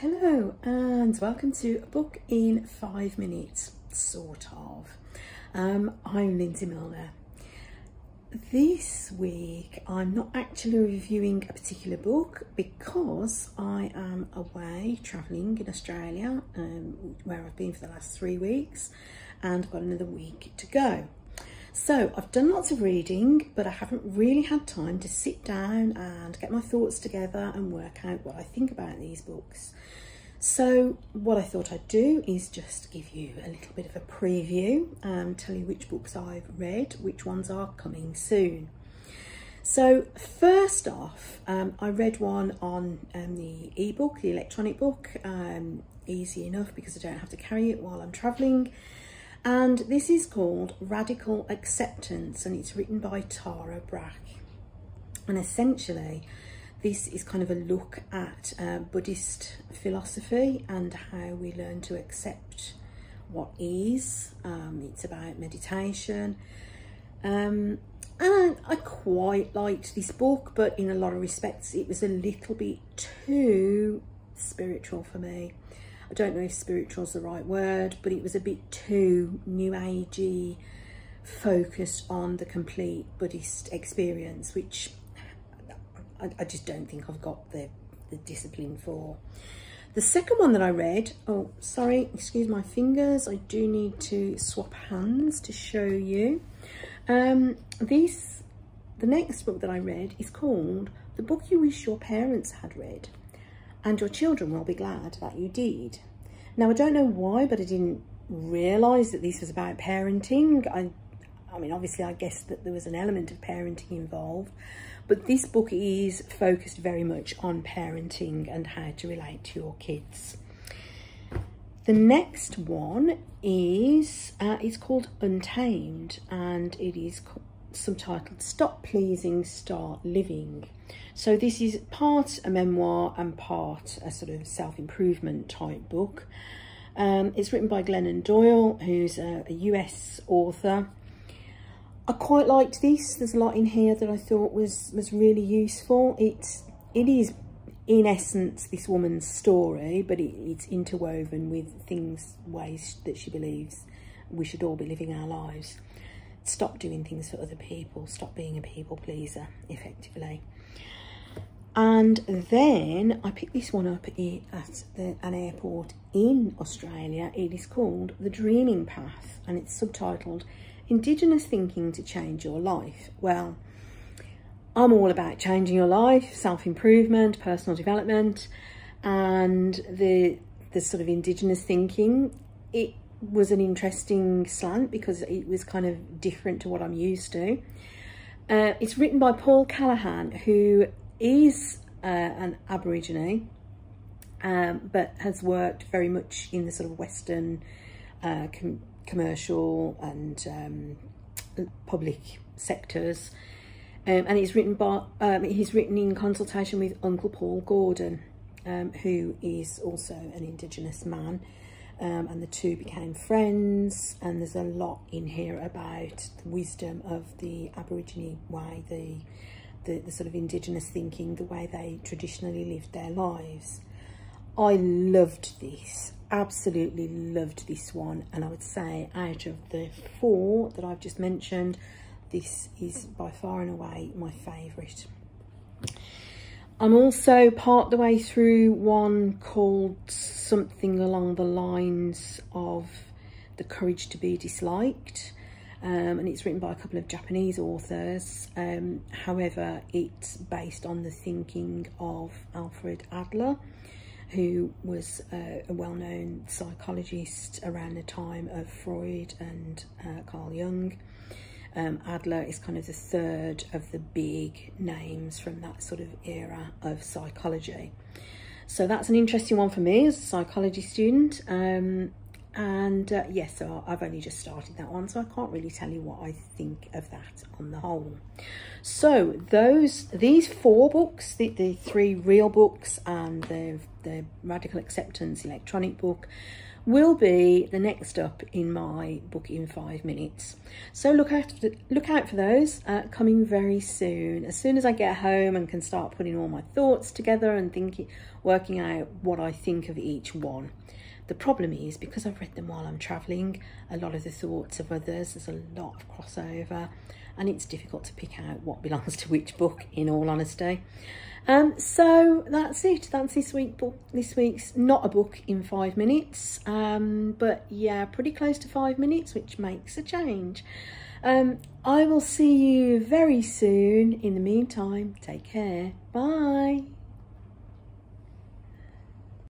Hello and welcome to A Book in 5 Minutes, sort of. I'm Lindsay Milner. This week I'm not actually reviewing a particular book because I am away travelling in Australia, where I've been for the last 3 weeks, and I've got another week to go. So I've done lots of reading, but I haven't really had time to sit down and get my thoughts together and work out what I think about these books. So what I thought I'd do is just give you a little bit of a preview and tell you which books I've read, which ones are coming soon. So first off, I read one on the ebook, the electronic book, easy enough because I don't have to carry it while I'm travelling. And this is called Radical Acceptance, and it's written by Tara Brach. And essentially, this is kind of a look at Buddhist philosophy and how we learn to accept what is. It's about meditation. And I quite liked this book, but in a lot of respects, it was a little bit too spiritual for me. I don't know if spiritual is the right word, but it was a bit too new agey, focused on the complete Buddhist experience, which I just don't think I've got the discipline for. The second one that I read, oh, sorry, excuse my fingers. I do need to swap hands to show you. The next book that I read is called The Book You Wish Your Parents Had Read, and Your Children Will Be Glad That You Did. Now, I don't know why, but I didn't realise that this was about parenting. I mean, obviously, I guess that there was an element of parenting involved, but this book is focused very much on parenting and how to relate to your kids. The next one is, it's called Untamed, and it is subtitled Stop Pleasing, Start Living. So this is part a memoir and part a sort of self-improvement type book. It's written by Glennon Doyle, who's a US author. I quite liked this. There's a lot in here that I thought was really useful. It is, in essence, this woman's story, but it's interwoven with ways that she believes we should all be living our lives. Stop doing things for other people. Stop being a people pleaser, effectively. And then I picked this one up at an airport in Australia. It is called The Dreaming Path, and it's subtitled Indigenous Thinking to Change Your Life. Well, I'm all about changing your life, self-improvement, personal development, and the sort of Indigenous thinking. It was an interesting slant because it was kind of different to what I'm used to. It's written by Paul Callaghan, who is an Aborigine, but has worked very much in the sort of Western commercial and public sectors, and he's written in consultation with Uncle Paul Gordon, who is also an Indigenous man, and the two became friends. And there's a lot in here about the wisdom of the Aborigine way, the sort of Indigenous thinking, the way they traditionally lived their lives. I loved this, absolutely loved this one, and I would say out of the 4 that I've just mentioned, this is by far and away my favourite. I'm also part the way through one called something along the lines of The Courage to Be Disliked, and it's written by a couple of Japanese authors. However, it's based on the thinking of Alfred Adler, who was a well-known psychologist around the time of Freud and Carl Jung. Adler is kind of the third of the big names from that sort of era of psychology. So that's an interesting one for me as a psychology student. Yes, so I've only just started that one, so I can't really tell you what I think of that on the whole. So these 4 books, the 3 real books and the Radical Acceptance electronic book, will be the next up in my book in 5 minutes. So look out for those coming very soon. As soon as I get home and can start putting all my thoughts together and working out what I think of each one. The problem is, because I've read them while I'm travelling, a lot of the thoughts of others, there's a lot of crossover, and it's difficult to pick out what belongs to which book, in all honesty. So that's it. That's this week's not a book in 5 minutes, but yeah, pretty close to 5 minutes, which makes a change. I will see you very soon. In the meantime, take care. Bye.